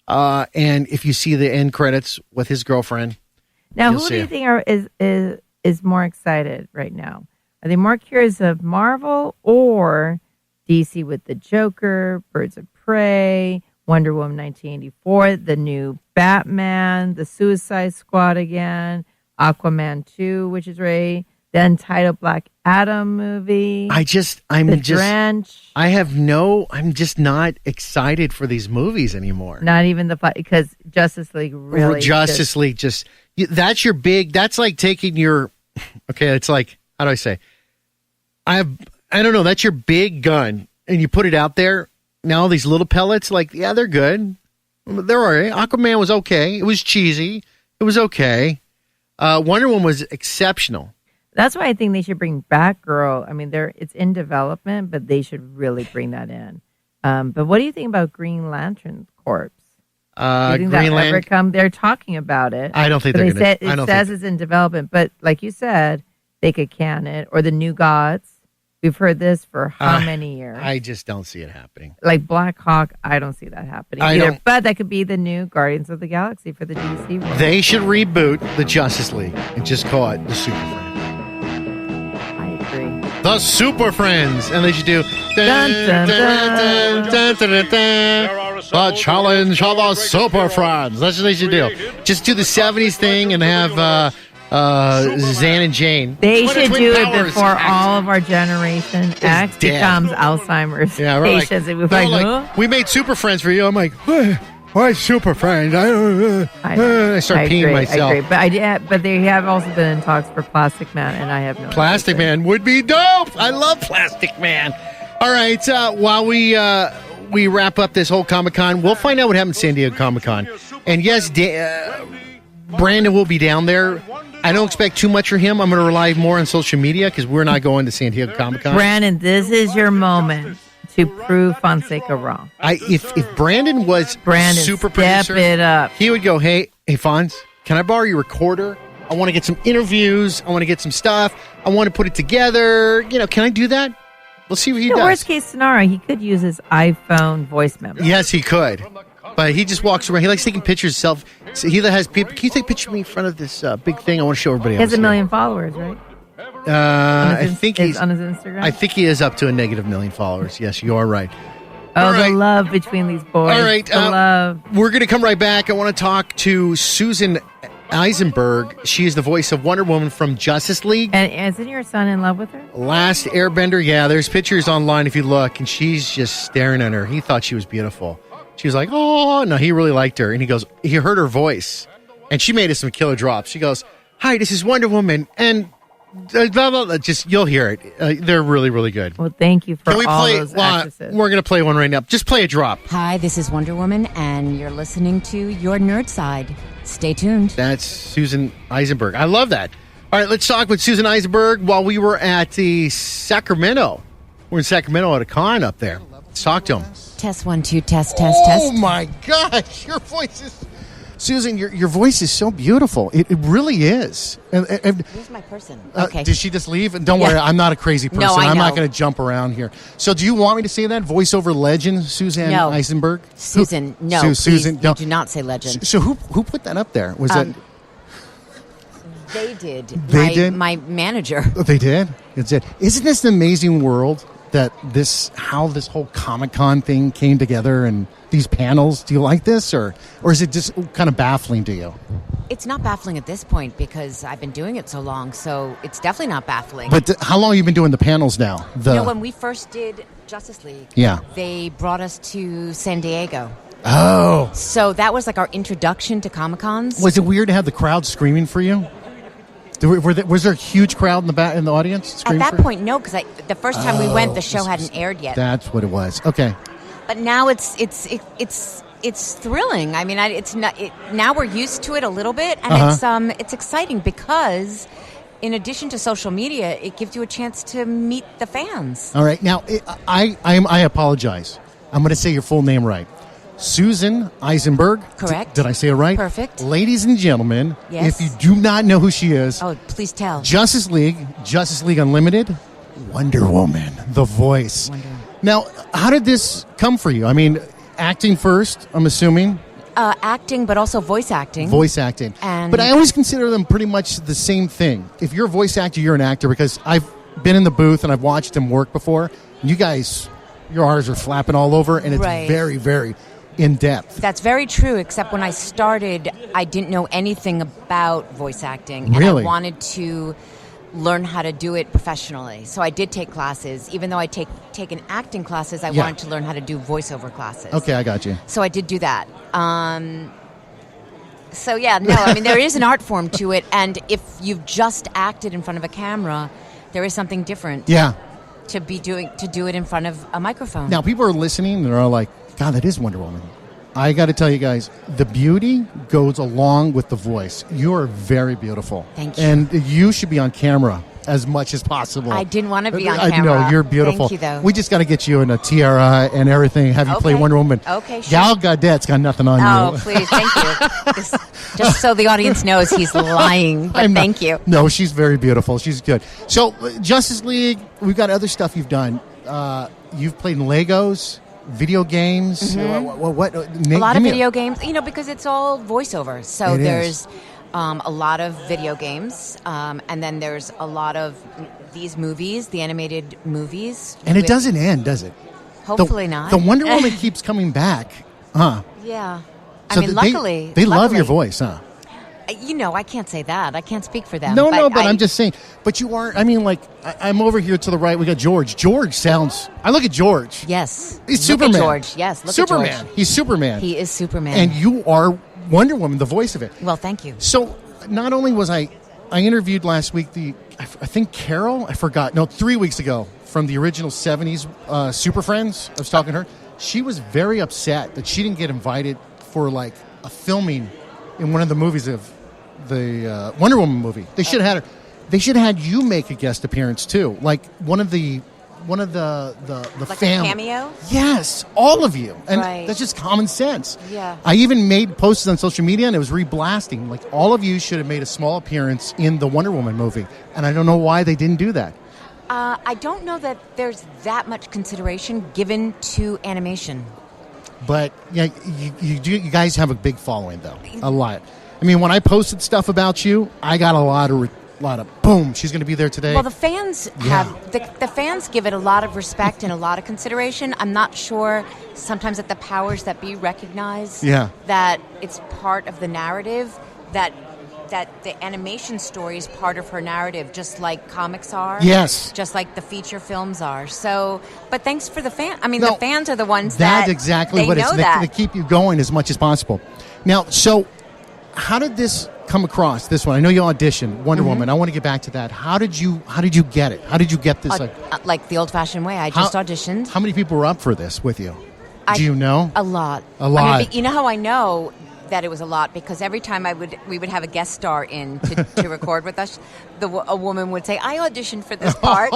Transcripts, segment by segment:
And if you see the end credits with his girlfriend, now who do you think is more excited right now? Are they more curious of Marvel or DC with the Joker, Birds of Prey, Wonder Woman 1984, the new Batman, the Suicide Squad again, Aquaman 2, which is ready, the untitled Black Adam movie. I'm just not excited for these movies anymore. Not even because Justice League that's your big, that's like taking your, okay, it's like, how do I say? I don't know, that's your big gun and you put it out there. Now all these little pellets, like, yeah, they're good. They're all right. Aquaman was okay. It was cheesy. It was okay. Wonder Woman was exceptional. That's why I think they should bring Batgirl. I mean, it's in development, but they should really bring that in. But what do you think about Green Lantern Corps? Do you think that ever come? They're talking about it. I don't think they're going to. It says it's in development, but like you said, they could can it. Or the New Gods. We've heard this for how many years? I just don't see it happening. Like Black Hawk, I don't see that happening either. But that could be the new Guardians of the Galaxy for the DC world. They should reboot the Justice League and just call it the Super Friends. I agree. The Super Friends. And they should do... The challenge of the Super Friends. That's what they should do. Just do the 70s thing and have... Zan and Jane. They should do it before all of our Generation X becomes Alzheimer's patients. Yeah, we made Super Friends for you. I'm like, why Super Friends? I start peeing myself. I agree. But they have also been in talks for Plastic Man, and I have no Plastic Man would be dope. I love Plastic Man. All right, while we wrap up this whole Comic-Con, we'll find out what happened at San Diego Comic-Con. And yes, Brandon will be down there. I don't expect too much from him. I'm going to rely more on social media because we're not going to San Diego Comic-Con. Brandon, this is your moment to prove Fonseca wrong. If Brandon was super producer, step it up. He would go, hey, Fonz, can I borrow your recorder? I want to get some interviews. I want to get some stuff. I want to put it together. Can I do that? We'll see what he does. Worst case scenario, he could use his iPhone voice memo. Yes, he could. But he just walks around. He likes taking pictures of himself. So he has people. Can you take a picture of me in front of this big thing? I want to show everybody else. He has 1 million followers, right? I think he's on his Instagram. I think he is up to a -1 million followers. Yes, you are right. Oh, the love between these boys. All right. The love. We're going to come right back. I want to talk to Susan Eisenberg. She is the voice of Wonder Woman from Justice League. And isn't your son in love with her? Last Airbender. Yeah, there's pictures online if you look, and she's just staring at her. He thought she was beautiful. She was like, oh, no, he really liked her. And he heard her voice. And she made us some killer drops. She goes, hi, this is Wonder Woman. And blah, blah, blah. Just, you'll hear it. They're really, really good. Well, thank you for all those actresses. We're going to play one right now. Just play a drop. Hi, this is Wonder Woman, and you're listening to Your Nerd Side. Stay tuned. That's Susan Eisenberg. I love that. All right, let's talk with Susan Eisenberg while we were at the Sacramento. We're in Sacramento at a con up there. Let's talk to him. Test 1 2 test. Oh my gosh, your voice is, Susan. Your voice is so beautiful. It really is. Who's my person? Okay. Did she just leave? Don't worry, I'm not a crazy person. No, I know. I'm not going to jump around here. So, do you want me to say that voiceover legend, Susan Eisenberg? Susan, no. Susan, do not say legend. So who put that up there? Was that? They did. They did. My manager. They did. It's it. Isn't this an amazing world? How this whole Comic-Con thing came together and these panels. Do you like this or is it just kind of baffling to you? It's not baffling at this point because I've been doing it so long, so it's definitely not baffling. But how long have you been doing the panels now? When we first did Justice League, they brought us to San Diego. Oh. So that was like our introduction to Comic-Cons. Was it weird to have the crowd screaming for you? Was there a huge crowd in the audience? At that point, no, because the first time we went, the show hadn't aired yet. That's what it was. Okay. But now it's thrilling. I mean, now we're used to it a little bit, and it's exciting because, in addition to social media, it gives you a chance to meet the fans. All right. Now, I apologize. I'm going to say your full name right. Susan Eisenberg. Correct. Did I say it right? Perfect. Ladies and gentlemen, yes. If you do not know who she is, please tell. Justice League Unlimited, Wonder Woman, the voice. Wonder Woman. Now, how did this come for you? I mean, acting first, I'm assuming. acting, but also voice acting. Voice acting. But I always consider them pretty much the same thing. If you're a voice actor, you're an actor, because I've been in the booth and I've watched them work before. You guys, your R's are flapping all over, and it's very, very in-depth. That's very true, except when I started, I didn't know anything about voice acting. Really? And I wanted to learn how to do it professionally. So I did take classes. Even though I taken acting classes, I wanted to learn how to do voiceover classes. Okay, I got you. So I did do that. There is an art form to it, and if you've just acted in front of a camera, there is something different. Yeah. To do it in front of a microphone. Now, people are listening, and they're all like, God, that is Wonder Woman. I got to tell you guys, the beauty goes along with the voice. You are very beautiful. Thank you. And you should be on camera as much as possible. I didn't want to be on camera. No, you're beautiful. Thank you, though. We just got to get you in a tiara and everything, have you play Wonder Woman. Okay, sure. Gal Gadot's got nothing on you. Oh, please, thank you. Just so the audience knows he's lying, but thank you. No, she's very beautiful. She's good. So, Justice League, we've got other stuff you've done. You've played in Legos, video games. Mm-hmm. A lot of video games, because it's all voiceover. So there's a lot of video games, and then there's a lot of these movies, the animated movies. And it doesn't end, does it? Hopefully not. The Wonder Woman keeps coming back. Huh? Yeah. So luckily. They love your voice, huh? I can't say that. I can't speak for them. No, but I'm just saying. But you aren't. I'm over here to the right. We got George. George sounds. I look at George. Yes. He's Superman. At George. Yes. Look Superman. At George. He's Superman. He is Superman. And you are Wonder Woman, the voice of it. Well, thank you. So not only was I interviewed last week I think Carol. I forgot. No, 3 weeks ago from the original '70s Super Friends. I was talking to her. She was very upset that she didn't get invited for a filming in one of the movies of the Wonder Woman movie. They should have had her. They should have had you make a guest appearance too, like one of the like family. A cameo. Yes, all of you, and right. That's just common sense. Yeah. I even posted on social media, and it was reblasting. Like all of you should have made a small appearance in the Wonder Woman movie, and I don't know why they didn't do that. I don't know that there's that much consideration given to animation. But yeah, you guys have a big following, though. A lot. I mean, when I posted stuff about you, I got a lot of boom. She's going to be there today. Well, the fans have the fans give it a lot of respect and a lot of consideration. I'm not sure sometimes that the powers that be recognize that it's part of the narrative, that the animation story is part of her narrative, just like comics are. Yes. Just like the feature films are. So, but thanks for the fan. I mean, the fans are the ones that's exactly what it's. They keep you going as much as possible. Now, so how did this come across? This one, I know you auditioned Wonder Woman. I want to get back to that. How did you get it? How did you get this? Like the old-fashioned way. I just auditioned. How many people were up for this with you? Do you know? A lot. A lot. I mean, you know how I know that it was a lot? Because every time we would have a guest star in to record with us, a woman would say, I auditioned for this part.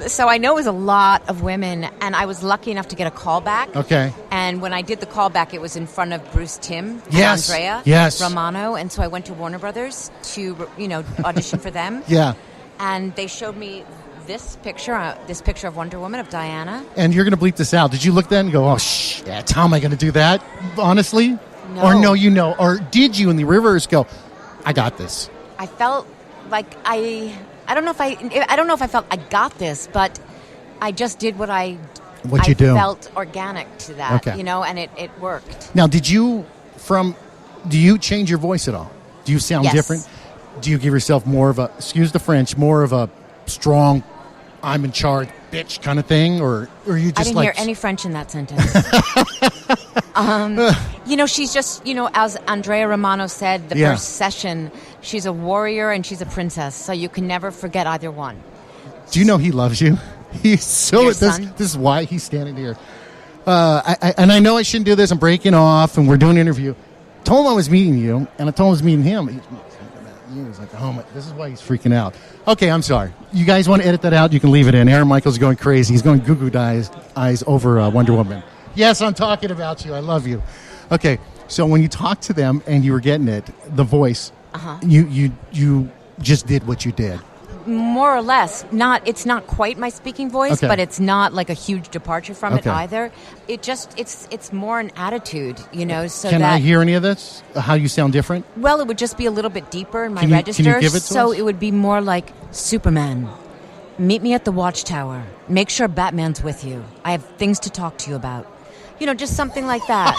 So I know it was a lot of women, and I was lucky enough to get a callback. Okay. And when I did the callback, it was in front of Bruce Timm and Andrea Romano, and so I went to Warner Brothers to audition for them. Yeah. And they showed me this picture of Wonder Woman, of Diana. And you're going to bleep this out. Did you look then and go, how am I going to do that? Honestly? No. Or no, or did you in the reverse go, I got this? I felt like I don't know if I felt I got this, but I just did what I felt organic to that, and it worked. Now, do you change your voice at all? Do you sound different? Do you give yourself more of a, excuse the French, more of a strong, I'm in charge, bitch kind of thing, or you just I didn't hear any French in that sentence. She's just, as Andrea Romano said, the first session, she's a warrior and she's a princess, so you can never forget either one. Do you know he loves you? He's so. Your this son? is why he's standing here. I know I shouldn't do this. I'm breaking off, and we're doing an interview. I told him I was meeting you, and I told him I was meeting him. He was like, oh my, this is why he's freaking out. Okay, I'm sorry. You guys want to edit that out? You can leave it in. Aaron Michael's going crazy. He's going goo-goo eyes over Wonder Woman. Yes, I'm talking about you. I love you. Okay, so when you talked to them and you were getting it, the voice, you just did what you did. More or less. It's not quite my speaking voice, Okay. but it's not like a huge departure from it Okay. either. It's more an attitude, so Can that I hear any of this? How you sound different? well, it would just be a little bit deeper in my Can you register. give it to so us? it would be more like Superman. Meet me at the Watchtower. Make sure Batman's with you. I have things to talk to you about. Just something like that.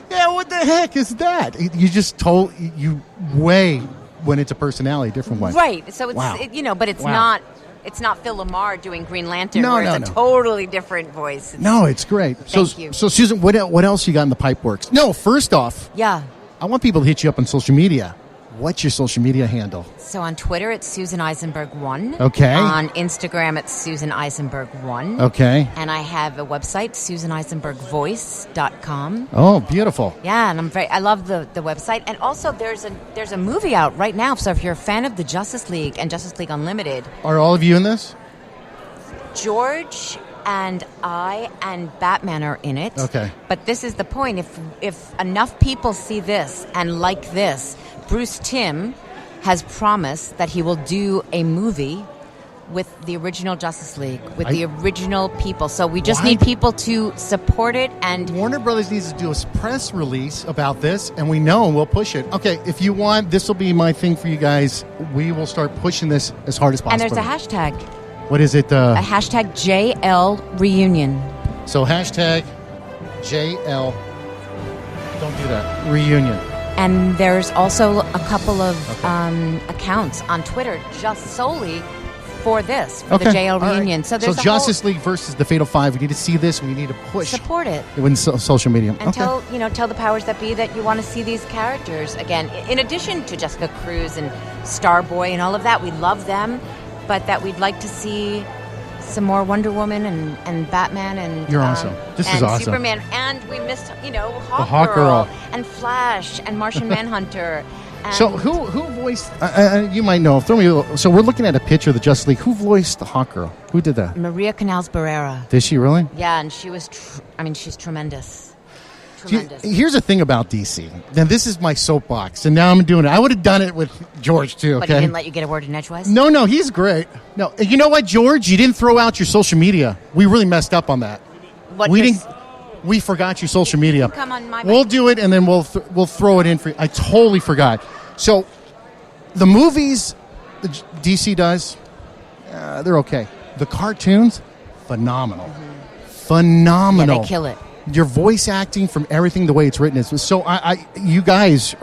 Yeah, what the heck is that? You just told you way when it's a personality, different way. Right. So it's Wow. but it's Wow. not. It's not Phil Lamar doing Green Lantern, No, where no, it's no. a totally different voice. No, it's great. Thank you. So Susan, what else you got in the pipe works? No, first off, Yeah. I want people to hit you up on social media. What's your social media handle? So on Twitter, it's Susan Eisenberg 1. Okay. On Instagram, it's Susan Eisenberg 1. Okay. And I have a website, SusanEisenbergVoice.com. Oh, beautiful. Yeah, and I love the website. And also, there's a movie out right now. So if you're a fan of the Justice League and Justice League Unlimited, Are all of you in this? George and I and Batman are in it. Okay. But this is the point. If enough people see this and like this, Bruce Timm has promised that he will do a movie with the original Justice League, with the original people. So we just Why? need people to support it. And Warner Brothers needs to do a press release about this, and we know, and we'll push it. Okay, if you want, this will be my thing for you guys. We will start pushing this as hard as possible. there's a hashtag. What is it? A hashtag JL Reunion. So hashtag JL. Don't do that. Reunion. And there's also a couple of accounts on Twitter just solely for this, for the JL All right. Reunion. So there's a Justice League versus the Fatal Five. We need to see this. We need to push. support it. With social media. And tell the powers that be that you want to see these characters again. In addition to Jessica Cruz and Starboy and all of that, we love them, but that we'd like to see some more Wonder Woman and Batman and You're awesome. This is and awesome. Superman, and we missed Hawk, Hawk Girl. and Flash and Martian Manhunter. And So who voiced? You might know. Throw me. So we're looking at a picture of the Justice League. Who voiced the Hawk Girl? Who did that? Maria Canals Barrera. Did she really? Yeah, and she was. She's tremendous. Tremendous. Here's the thing about DC. Now this is my soapbox, and now I'm doing it. I would have done it with George too. Okay. But he didn't let you get a word in edgewise? No, he's great. No, you know what, George? You didn't throw out your social media. We really messed up on that. We forgot your social media. Come on, my We'll do it, and then we'll throw it in for you. I totally forgot. So, the movies that DC does, they're okay. The cartoons, phenomenal. Phenomenal. Yeah, they kill it. Your voice acting from everything, the way it's written is so. You guys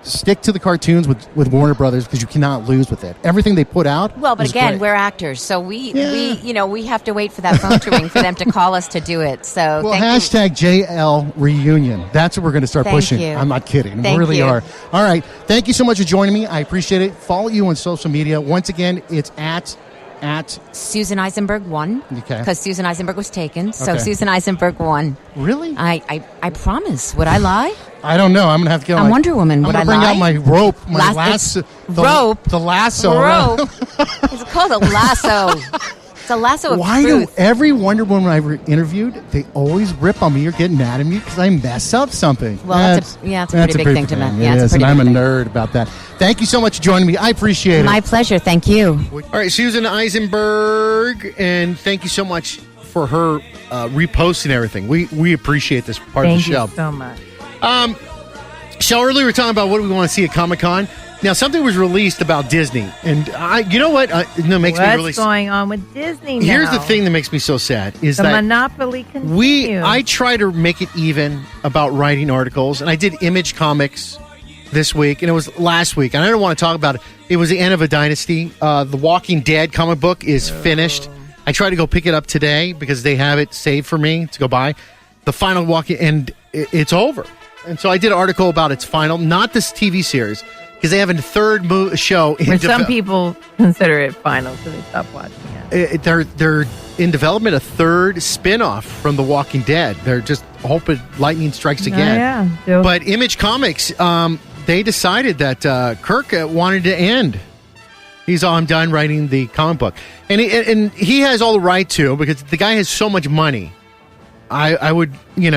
stick to the cartoons with Warner Brothers because you cannot lose with it. Everything they put out. Well, but is again, great. we're actors, so we have to wait for that phone to ring for them to call us to do it. So Well, thank hashtag JL Reunion. That's what we're going to start Thank pushing. you. I'm not kidding. Thank we really you. are. All right. Thank you so much for joining me. I appreciate it. Follow you on social media. Once again, it's at Susan Eisenberg 1. Okay. Because Susan Eisenberg was taken. So Okay. Susan Eisenberg 1. Really? I promise. Would I lie? I don't know. I'm going to have to get on I'm my, Wonder Woman. Would I'm I going to lie? bring out my rope, my Las- lasso. rope? The lasso. Rope. It's called a lasso. It's a lasso of Why truth. do every Wonder Woman I ever interviewed, they always rip on me or get mad at me because I mess up something? Well, that's a pretty big thing to thing. me. Yeah, It it's a is, pretty and I'm a big thing. nerd about that. Thank you so much for joining me. I appreciate it. My pleasure. Thank you. All right, Susan Eisenberg, and thank you so much for her reposting everything. We appreciate this part Thank of the show. you so much. So earlier we were talking about what do we want to see at ComicCon. Now something was released about Disney, and you know what? Makes me really. What's going on with Disney now? Here's the thing that makes me so sad is The that monopoly continues. I try to make it even about writing articles, and I did Image Comics this week, and it was last week, and I don't want to talk about it. It was the end of a dynasty. The Walking Dead comic book is finished. I tried to go pick it up today because they have it saved for me to go buy. The final Walking, and it's over. And so I did an article about its final, not this TV series, because they have a third show. Where some people consider it final, so they stop watching it. They're in development a third spin-off from The Walking Dead. They're just hoping lightning strikes again. But Image Comics, they decided that Kirk wanted to end. He's all, I'm done writing the comic book. And he has all the right to, because the guy has so much money. I would, he's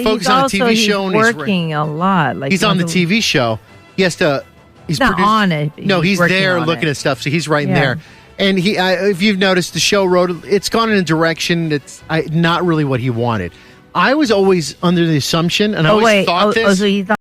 focused on a TV show. He's working a lot. He's on the TV show. He has to He's not on it. No, he's there looking at stuff, so he's right in there. And he, if you've noticed, the show it's gone in a direction that's not really what he wanted. I was always under the assumption, and I always thought this. So he thought